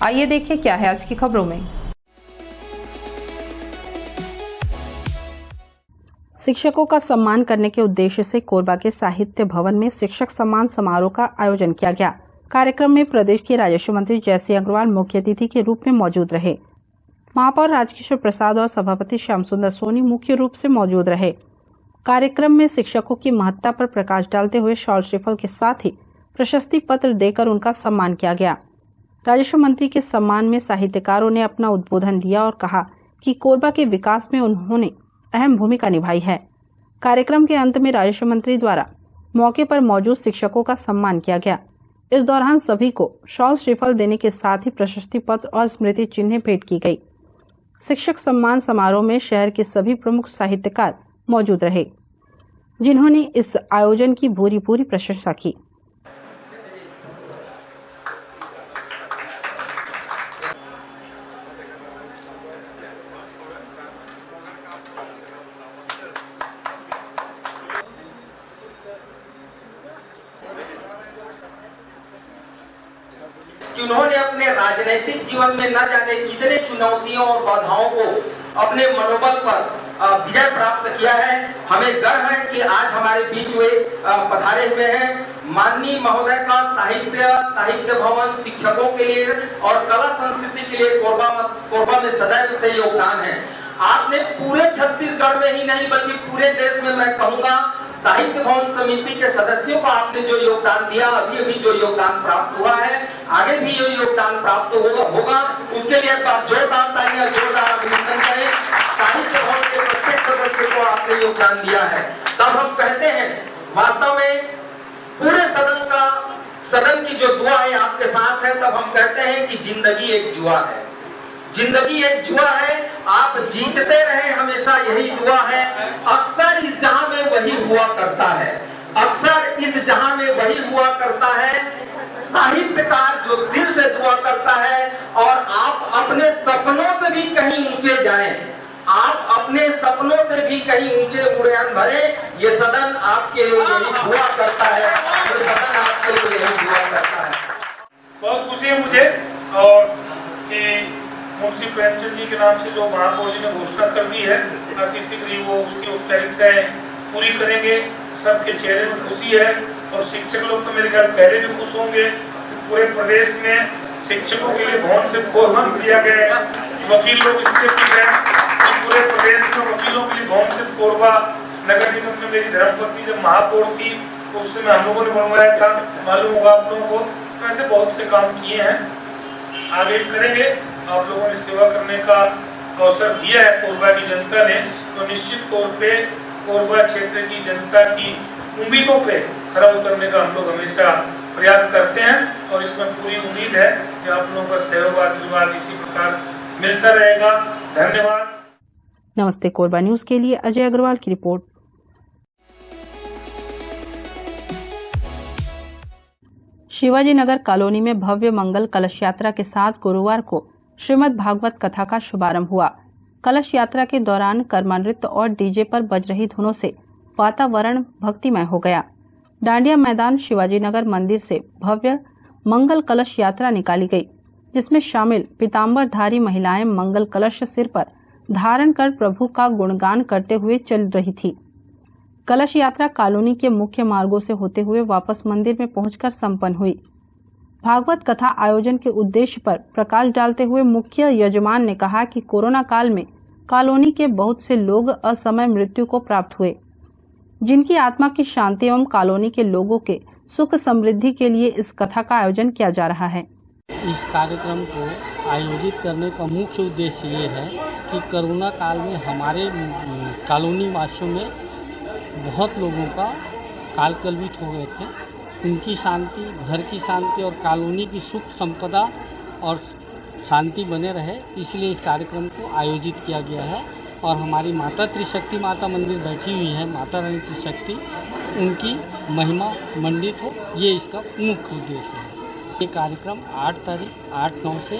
आइए देखिए क्या है आज की खबरों में। शिक्षकों का सम्मान करने के उद्देश्य से कोरबा के साहित्य भवन में शिक्षक सम्मान समारोह का आयोजन किया गया। कार्यक्रम में प्रदेश के राजस्व मंत्री जयसिंह अग्रवाल मुख्य अतिथि के रूप में मौजूद रहे। महापौर राजकिशोर प्रसाद और सभापति श्याम सुंदर सोनी मुख्य रूप से मौजूद रहे। कार्यक्रम में शिक्षकों की महत्ता पर प्रकाश डालते हुए शॉल श्रीफल के साथ ही प्रशस्ति पत्र देकर उनका सम्मान किया गया। राजस्व मंत्री के सम्मान में साहित्यकारों ने अपना उद्बोधन दिया और कहा कि कोरबा के विकास में उन्होंने अहम भूमिका निभाई है। कार्यक्रम के अंत में राजस्व मंत्री द्वारा मौके पर मौजूद शिक्षकों का सम्मान किया गया। इस दौरान सभी को शॉल श्रीफल देने के साथ ही प्रशस्ति पत्र और स्मृति चिन्ह भेंट की गई। शिक्षक सम्मान समारोह में शहर के सभी प्रमुख साहित्यकार मौजूद रहे, जिन्होंने इस आयोजन की पूरी प्रशंसा की। कि उन्होंने अपने राजनीतिक जीवन में न जाने कितने चुनौतियों और बाधाओं को अपने मनोबल पर विजय प्राप्त किया है। हमें गर्व है कि आज हमारे बीच वे पधारे हुए हैं। माननीय महोदय का साहित्य भवन शिक्षकों के लिए और कला संस्कृति के लिए कोरबा में सदैव से योगदान है। आपने पूरे छत्तीसगढ़ में ही नहीं बल्कि पूरे देश में मैं कहूँगा साहित्य भवन समिति के सदस्यों को आपने जो योगदान दिया, अभी जो योगदान प्राप्त हुआ है, आगे भी ये योगदान प्राप्त होगा। उसके लिए एक बार जोरदार तालियां, जोरदार अभिनंदन करें। साहित्य भवन के प्रत्येक सदस्य को आपने योगदान दिया है। तब हम कहते हैं वास्तव में पूरे सदन की जो दुआ है आपके साथ है, तब हम कहते हैं कि जिंदगी एक जुआ है। जिंदगी एक जुआ है, आप जीतते रहे, हमेशा यही दुआ है। अक्सर इस जहां में वही हुआ करता है, अक्सर इस जहां में वही हुआ करता है। साहित्यकार जो दिल से दुआ करता है और आप अपने सपनों से भी कहीं ऊंचे जाएं, आप अपने सपनों से भी कहीं ऊंचे उड़ान भरे, ये सदन आपके लिए यही दुआ करता है, ये सदन आपके लिए यही दुआ करता है। बहुत खुशी है मुझे और कि मुंशी प्रेमचंद जी के नाम से जो महापौर जी ने घोषणा कर दी है, अति शीघ्र वो उसकी औपचारिकताएं पूरी करेंगे। सबके चेहरे में खुशी है और शिक्षक लोग तो मेरे ख्याल पहले भी खुश होंगे। पूरे प्रदेश में शिक्षकों के लिए भवन से कोरबन किया गया है। वकील लोग इसके खुश हैं। पूरे प्रदेश में वकीलों के लिए भवन से कोरबा नगर निगम में मेरी धर्मपत्नी जब महापौर थी तो उस समय हम लोगों ने बनवाया था, मालूम होगा आप लोगों को। तो ऐसे बहुत से काम किए हैं, आगे करेंगे। आप लोगों ने सेवा करने का अवसर दिया है कोरबा की जनता ने, तो निश्चित तौर पे कोरबा क्षेत्र की जनता की उम्मीदों पे खरा उतरने का हम लोग हमेशा प्रयास करते हैं और इसमें पूरी उम्मीद है कि आप लोगों का सहयोग आशीर्वाद इसी प्रकार मिलता रहेगा। धन्यवाद। नमस्ते कोरबा न्यूज के लिए अजय अग्रवाल की रिपोर्ट। शिवाजी नगर कॉलोनी में भव्य मंगल कलश यात्रा के साथ गुरुवार को श्रीमद् भागवत कथा का शुभारंभ हुआ। कलश यात्रा के दौरान कर्मा नृत्य और डीजे पर बज रही धुनों से वातावरण भक्तिमय हो गया। डांडिया मैदान शिवाजी नगर मंदिर से भव्य मंगल कलश यात्रा निकाली गई, जिसमें शामिल पीताम्बरधारी महिलाएं मंगल कलश सिर पर धारण कर प्रभु का गुणगान करते हुए चल रही थी। कलश यात्रा कॉलोनी के मुख्य मार्गों से होते हुए वापस मंदिर में पहुंचकर संपन्न हुई। भागवत कथा आयोजन के उद्देश्य पर प्रकाश डालते हुए मुख्य यजमान ने कहा कि कोरोना काल में कॉलोनी के बहुत से लोग असमय मृत्यु को प्राप्त हुए, जिनकी आत्मा की शांति एवं कॉलोनी के लोगों के सुख समृद्धि के लिए इस कथा का आयोजन किया जा रहा है। इस कार्यक्रम को आयोजित करने का मुख्य उद्देश्य ये है कि कोरोना काल में हमारे कॉलोनी वासियों में बहुत लोगों का काल कलवित हो गए थे। उनकी शांति, घर की शांति और कॉलोनी की सुख संपदा और शांति बने रहे, इसलिए इस कार्यक्रम को आयोजित किया गया है। और हमारी माता त्रिशक्ति माता मंदिर बैठी हुई है, माता रानी त्रिशक्ति, उनकी महिमा मंडित हो, ये इसका मुख्य उद्देश्य है। ये कार्यक्रम 8/9 से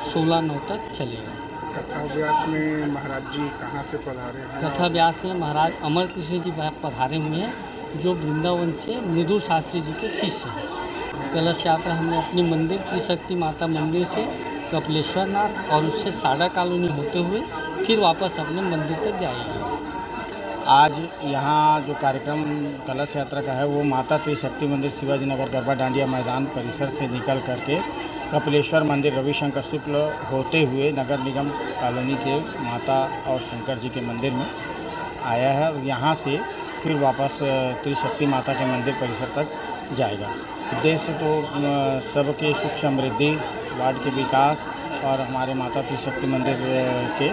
16/9 तक चलेगा। कथा व्यास में महाराज जी कहाँ से पधारे हैं? कथा व्यास में महाराज अमर कृष्ण जी पधारे हुए हैं, जो वृंदावन से मृदुल शास्त्री जी के शिष्य हैं। कलश यात्रा हमने अपनी मंदिर त्रिशक्ति माता मंदिर से कपिलेश्वर नाथ और उससे साड़ा कॉलोनी होते हुए फिर वापस अपने मंदिर तक जाएगी। आज यहाँ जो कार्यक्रम कलश यात्रा का है वो माता त्रिशक्ति मंदिर शिवाजी नगर गरबा डांडिया मैदान परिसर से निकल करके कपिलेश्वर मंदिर रविशंकर शुक्ल होते हुए नगर निगम कॉलोनी के माता और शंकर जी के मंदिर में आया है और यहाँ से फिर वापस त्रिशक्ति माता के मंदिर परिसर तक जाएगा। उद्देश्य तो सबके सुख समृद्धि, वार्ड के विकास और हमारे माता त्रिशक्ति मंदिर के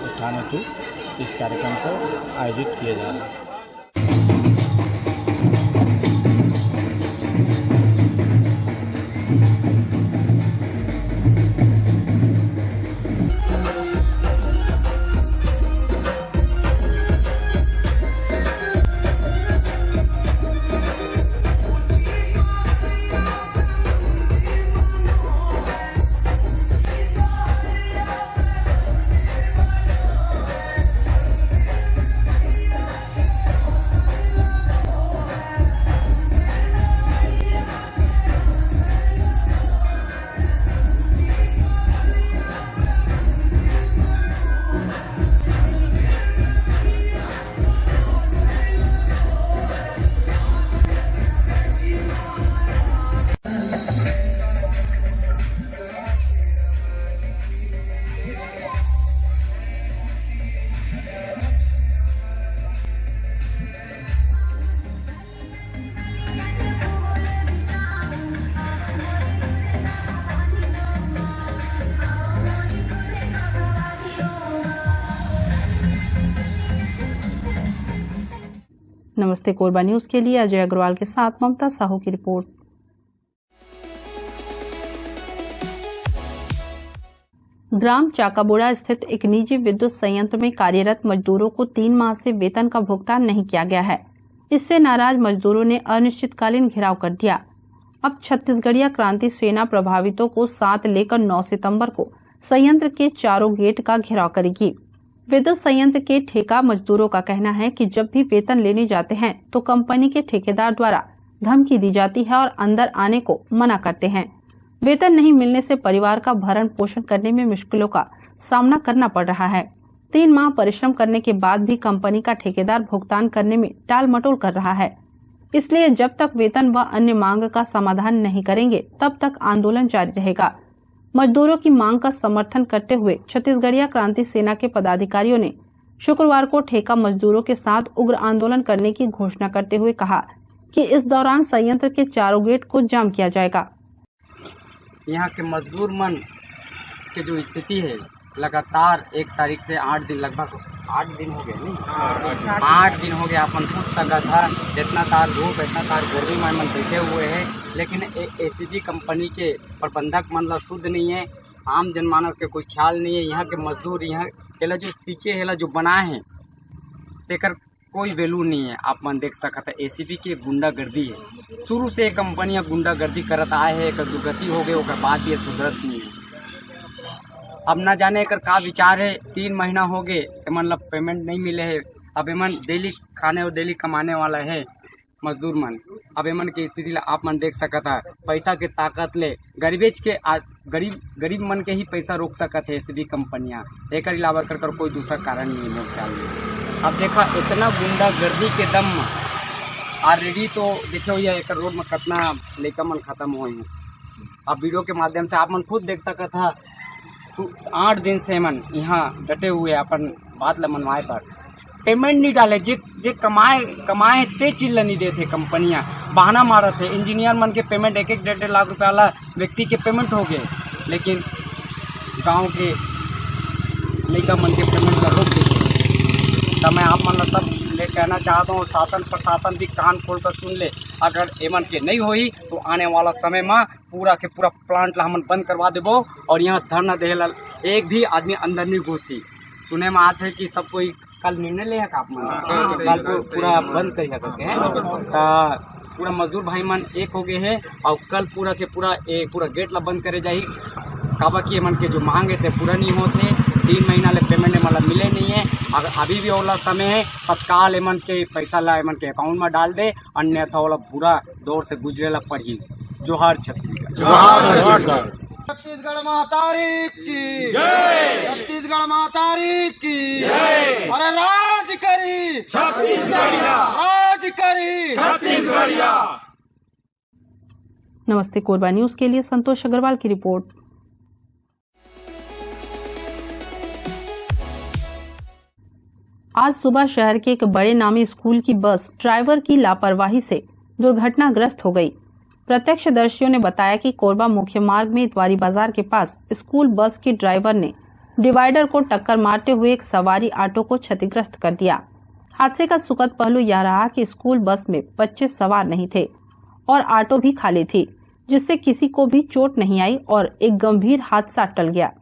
उत्थान हेतु इस कार्यक्रम को आयोजित किया जा रहा है। नमस्ते कोरबा न्यूज के लिए अजय अग्रवाल के साथ ममता साहू की रिपोर्ट। ग्राम चाकाबोड़ा स्थित एक निजी विद्युत संयंत्र में कार्यरत मजदूरों को 3 माह से वेतन का भुगतान नहीं किया गया है। इससे नाराज मजदूरों ने अनिश्चितकालीन घेराव कर दिया। अब छत्तीसगढ़िया क्रांति सेना प्रभावितों को साथ लेकर 9 सितंबर को संयंत्र के चारों गेट का घेराव करेगी। विद्युत संयंत्र के ठेका मजदूरों का कहना है कि जब भी वेतन लेने जाते हैं तो कंपनी के ठेकेदार द्वारा धमकी दी जाती है और अंदर आने को मना करते हैं। वेतन नहीं मिलने से परिवार का भरण पोषण करने में मुश्किलों का सामना करना पड़ रहा है। 3 माह परिश्रम करने के बाद भी कंपनी का ठेकेदार भुगतान करने में टाल मटोल कर रहा है। इसलिए जब तक वेतन व अन्य मांग का समाधान नहीं करेंगे तब तक आंदोलन जारी रहेगा। मजदूरों की मांग का समर्थन करते हुए छत्तीसगढ़िया क्रांति सेना के पदाधिकारियों ने शुक्रवार को ठेका मजदूरों के साथ उग्र आंदोलन करने की घोषणा करते हुए कहा कि इस दौरान संयंत्र के चारों गेट को जाम किया जाएगा। यहाँ के मजदूर मन के जो स्थिति है लगातार 1 तारीख से 8 दिन, लगभग 8 दिन हो गए, नहीं 8 दिन हो गए अपन कुछ सगा था, इतना तार धूप इतना तार गर्मी में मन बैठे हुए हैं। लेकिन एसीबी कंपनी के प्रबंधक मन ला शुद्ध नहीं है, आम जनमानस के कोई ख्याल नहीं है। यहाँ के मजदूर यहाँ केला जो पीछे हेला जो बनाए हैं तेकर कोई वैल्यू नहीं है। आप मन देख सकते एसीबी के गुंडागर्दी है, शुरू से कंपनियां गुंडागर्दी करत आए है, एक दुर्गति हो गए ओकर बाद ये सुधरत नहीं है। अब ना जाने एकर का विचार है, 3 महीना हो गए मतलब पेमेंट नहीं मिले है। अब एमन डेली खाने और डेली कमाने वाला है मजदूर मन। अब एमन की स्थिति ला आप मन देख सकता है, पैसा के ताकत ले गरीबेज के गरीब मन के ही पैसा रोक सकत है एसीबी कंपनियां। एक अलावा कर कोई दूसरा कारण नहीं है मेरे ख्याल में। अब देखा इतना गुंडागर्दी के दम ऑलरेडी तो देखो ये एक रोड में कितना लेकर मन खत्म हुए हैं। अब वीडियो के माध्यम से आप मन खुद देख सकता है 8 दिन से मन यहाँ डटे हुए अपन बात ला मनवाए पर पेमेंट नहीं डाले। जे कमाए ते चीज ला नहीं देते कंपनियां, बहाना मारत है। इंजीनियर मन के पेमेंट 1-1 लाख रुपया वाला व्यक्ति के पेमेंट हो गए, लेकिन गांव के लड़का मन के पेमेंट ला रोक देते। तो मैं आप मन ला सब ले कहना चाहता हूँ, शासन प्रशासन भी कान खोल कर सुन ले। अगर एमन के नहीं होई तो आने वाला समय में पूरा के पूरा प्लांट ला हमन बंद करवा देबो और यहाँ धरना देला एक भी आदमी अंदर नहीं घुसी। सुने में आते है कि सब कोई कल निर्णय ले आप मन कल को पूरा बंद कर पूरा मजदूर भाई मन एक हो गए हैं और कल पूरा के पूरा गेट ला बंद करे जाही। काबा की एमन के जो मांगे थे पूरा नहीं होते, 3 महीना ले पेमेंट मतलब मिले नहीं है। अगर अभी भी वाला समय है तत्काल एमन के पैसा ला एमन के अकाउंट में डाल दे, अन्यथा वाला पूरा दौर से गुजरे ला पड़ी। जोहार छत्तीसगढ़। छत्तीसगढ़ मातारी की जय, छत्तीसगढ़ मातारी की जय। अरे राज करी छत्तीसगढ़िया, राज करी छत्तीसगढ़िया। नमस्ते कोरबा न्यूज के लिए संतोष अग्रवाल की रिपोर्ट। आज सुबह शहर के एक बड़े नामी स्कूल की बस ड्राइवर की लापरवाही से दुर्घटनाग्रस्त हो गई। प्रत्यक्षदर्शियों ने बताया कि कोरबा मुख्य मार्ग में इतवारी बाजार के पास स्कूल बस के ड्राइवर ने डिवाइडर को टक्कर मारते हुए एक सवारी ऑटो को क्षतिग्रस्त कर दिया। हादसे का सुखद पहलू यह रहा कि स्कूल बस में बच्चे सवार नहीं थे और ऑटो भी खाली थी, जिससे किसी को भी चोट नहीं आई और एक गंभीर हादसा टल गया।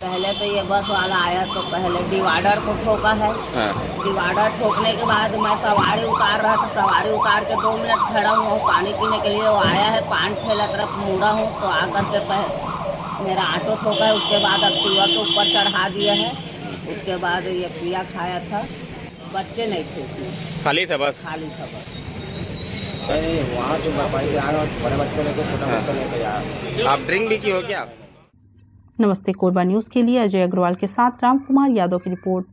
पहले तो ये बस वाला आया तो पहले डिवाइडर को ठोका है। डिवाइडर ठोकने के बाद मैं सवारी उतार रहा था, सवारी उतार के 2 मिनट खड़ा हुआ हूँ पानी पीने के लिए। वो आया है, पान ठेला तरफ मुड़ा हूँ तो आकर के मेरा ऑटो ठोका है। उसके बाद एक्टिवा के ऊपर चढ़ा दिया है। उसके बाद ये पिया खाया था, बच्चे नहीं थे उसमें, खाली था बस। खाली था बस। वहाँ जो बड़े बच्चों लेके छोटा बच्चा लेके यार। आप ड्रिंक भी की हो क्या? नमस्ते कोरबा न्यूज के लिए अजय अग्रवाल के साथ राम कुमार यादव की रिपोर्ट।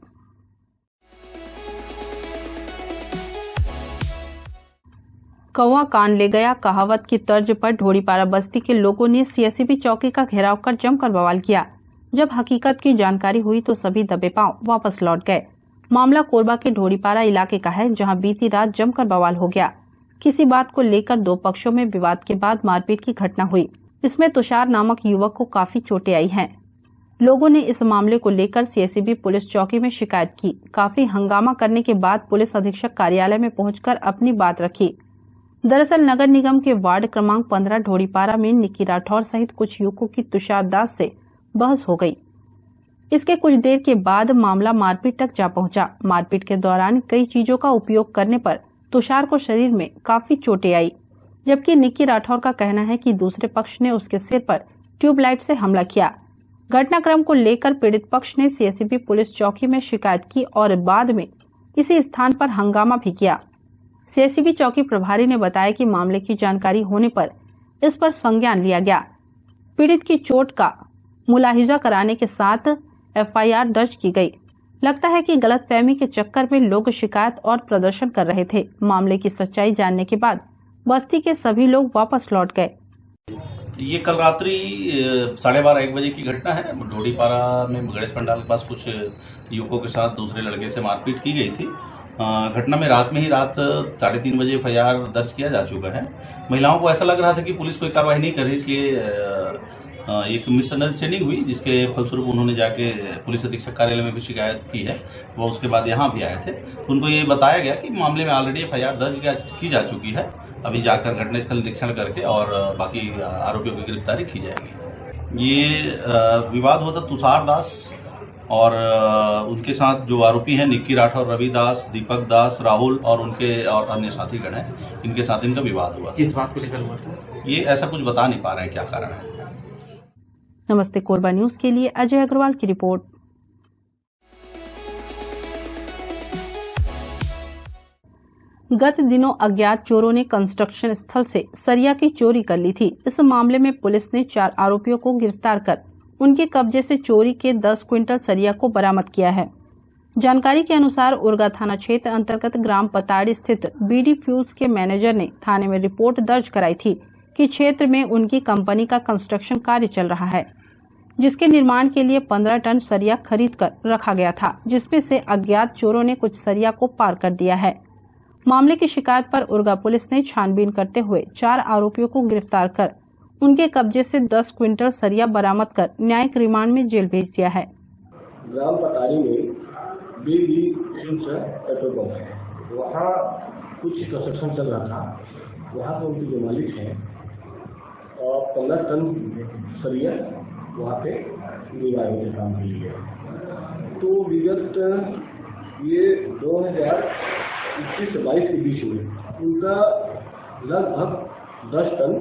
कौवा कान ले गया कहावत की तर्ज पर ढोड़ीपारा बस्ती के लोगों ने सीएससीबी चौकी का घेराव कर जमकर बवाल किया। जब हकीकत की जानकारी हुई तो सभी दबे पांव वापस लौट गए। मामला कोरबा के ढोड़ीपारा इलाके का है, जहां बीती रात जमकर बवाल हो गया। किसी बात को लेकर 2 पक्षों में विवाद के बाद मारपीट की घटना हुई। इसमें तुषार नामक युवक को काफी चोटें आई हैं। लोगों ने इस मामले को लेकर सीएससीबी पुलिस चौकी में शिकायत की। काफी हंगामा करने के बाद पुलिस अधीक्षक कार्यालय में पहुंचकर अपनी बात रखी। दरअसल नगर निगम के वार्ड क्रमांक 15 ढोड़ीपारा में निक्की राठौर सहित कुछ युवकों की तुषार दास से बहस हो गई। इसके कुछ देर के बाद मामला मारपीट तक जा पहुंचा। मारपीट के दौरान कई चीजों का उपयोग करने पर तुषार को शरीर में काफी चोटें आई, जबकि निक्की राठौर का कहना है कि दूसरे पक्ष ने उसके सिर पर ट्यूबलाइट से हमला किया। घटनाक्रम को लेकर पीड़ित पक्ष ने सीएससीबी पुलिस चौकी में शिकायत की और बाद में इसी स्थान पर हंगामा भी किया। सीएससीबी चौकी प्रभारी ने बताया कि मामले की जानकारी होने पर इस पर संज्ञान लिया गया। पीड़ित की चोट का मुलाहिजा कराने के साथ एफआईआर दर्ज की गई। लगता है कि गलतफहमी के चक्कर में लोग शिकायत और प्रदर्शन कर रहे थे। मामले की सच्चाई जानने के बाद बस्ती के सभी लोग वापस लौट गए। ये कल रात्रि 12:30-1 बजे की घटना है। ढोड़ीपारा में गणेश पंडाल के पास कुछ युवकों के साथ दूसरे लड़के से मारपीट की गई थी। घटना में रात 3:30 बजे एफआईआर दर्ज किया जा चुका है। महिलाओं को ऐसा लग रहा था कि पुलिस कोई कार्रवाई नहीं कर रही, इसलिए एक मिसअंडरस्टैंडिंग हुई, जिसके फलस्वरूप उन्होंने जाके पुलिस अधीक्षक कार्यालय में भी शिकायत की है। वो उसके बाद यहाँ भी आए थे। उनको ये बताया गया कि मामले में ऑलरेडी एफआईआर दर्ज की जा चुकी है। अभी जाकर घटनास्थल निरीक्षण करके और बाकी आरोपियों की गिरफ्तारी की जाएगी। ये विवाद हुआ था तुषार दास और उनके साथ जो आरोपी हैं निक्की राठौर, रवि दास, दीपक दास, राहुल और उनके और अन्य साथीगण हैं, इनके साथ इनका विवाद हुआ। किस बात को लेकर हुआ था? ये ऐसा कुछ बता नहीं पा रहे हैं क्या कारण है। नमस्ते कोरबा न्यूज के लिए अजय अग्रवाल की रिपोर्ट। गत दिनों अज्ञात चोरों ने कंस्ट्रक्शन स्थल से सरिया की चोरी कर ली थी। इस मामले में पुलिस ने 4 आरोपियों को गिरफ्तार कर उनके कब्जे से चोरी के 10 क्विंटल सरिया को बरामद किया है। जानकारी के अनुसार उर्गा थाना क्षेत्र अंतर्गत ग्राम पताड़ी स्थित बीडी फ्यूल्स के मैनेजर ने थाने में रिपोर्ट दर्ज कराई थी कि क्षेत्र में उनकी कंपनी का कंस्ट्रक्शन कार्य चल रहा है, जिसके निर्माण के लिए 15 टन सरिया खरीद कर रखा गया था, जिसमें से अज्ञात चोरों ने कुछ सरिया को पार कर दिया है। मामले की शिकायत पर उर्गा पुलिस ने छानबीन करते हुए 4 आरोपियों को गिरफ्तार कर उनके कब्जे से 10 क्विंटल सरिया बरामद कर न्यायिक रिमांड में जेल भेज दिया है। ग्राम पताड़ी में बीडी फ्यूल्स पेट्रोल पंप है, वहाँ कुछ कंस्ट्रक्शन चल रहा था। वहाँ पर उनके जो मालिक हैं और 15 टन सरिया वहाँ पे निर्माण के काम के लिए। तो विगत ये 2021 से 22 के बीच में उनका लगभग 10 टन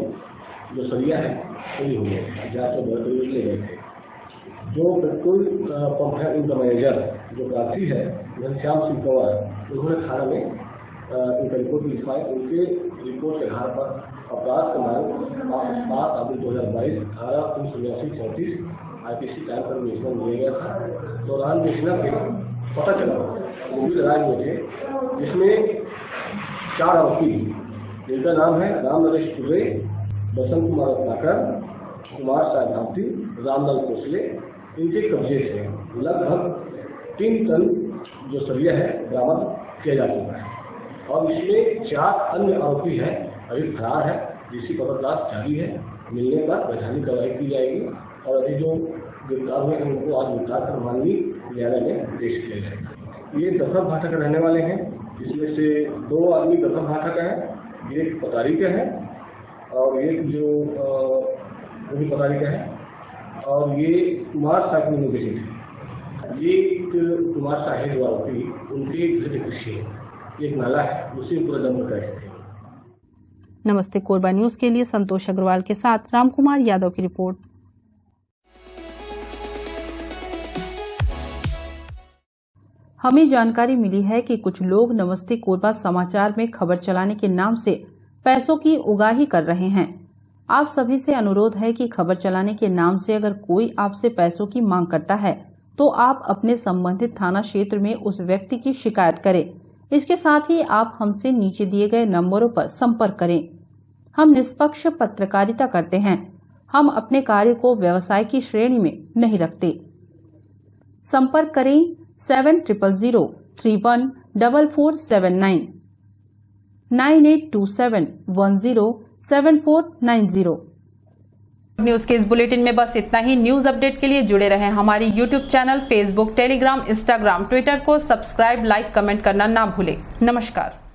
जो सरिया है सही हो गया, जाकर बड़े ले गए थे। जो पेट्रोल पंप है उनका मैनेजर जो प्रार्थी है घनश्याम सिंह कंवर, उन्होंने थाना में उनका रिपोर्ट लिखवाए। उनके रिपोर्ट के आधार पर अपराध क्रमांक 7/2022 18/389/34 IPC टाइम पर विवेचना लिया गया था। दौरान विवेचना के पता चला विभिन्न राज्य में थे, जिसमें 4 आरोपी जिनका नाम है राम नरेश कुर्रे, बसंत कुमार रत्नाकर, कुमार साहधावती, रामलाल कोसले, इनके कब्जे से लगभग 3 टन जो सरिया है बरामद किया जा चुका है और इसमें 4 अन्य आरोपी हैं अभी फरार है, जिसकी पकड़ताछ जारी है। मिलने पर वैधानिक कार्रवाई की जाएगी और अभी जो गिरफ्तार हुए हैं उनको आज गिरफ्तार कर माननीय न्यायालय में पेश किया जाएगा। ये दफा भाटा के रहने वाले हैं, जिसमें से 2 आदमी दफा भाटा का है, एक पतारी का है और एक जो वो भी पतारी का है और ये कुमार साहब में बेचे थे। ये कुमार साहेब जो आरोपी उनके घर के पीछे एक नाला है, उसी पूरा दम कर रहे थे। नमस्ते कोरबा न्यूज के लिए संतोष अग्रवाल के साथ रामकुमार यादव की रिपोर्ट। हमें जानकारी मिली है कि कुछ लोग नमस्ते कोरबा समाचार में खबर चलाने के नाम से पैसों की उगाही कर रहे हैं। आप सभी से अनुरोध है कि खबर चलाने के नाम से अगर कोई आपसे पैसों की मांग करता है तो आप अपने संबंधित थाना क्षेत्र में उस व्यक्ति की शिकायत करें। इसके साथ ही आप हमसे नीचे दिए गए नंबरों पर संपर्क करें। हम निष्पक्ष पत्रकारिता करते हैं। हम अपने कार्य को व्यवसाय की श्रेणी में नहीं रखते। संपर्क करें 7000314479 9827107490। न्यूज के इस बुलेटिन में बस इतना ही। न्यूज अपडेट के लिए जुड़े रहें हमारी YouTube channel, Facebook, Telegram, Instagram, Twitter को सब्सक्राइब, लाइक, कमेंट करना ना भूलें। नमस्कार।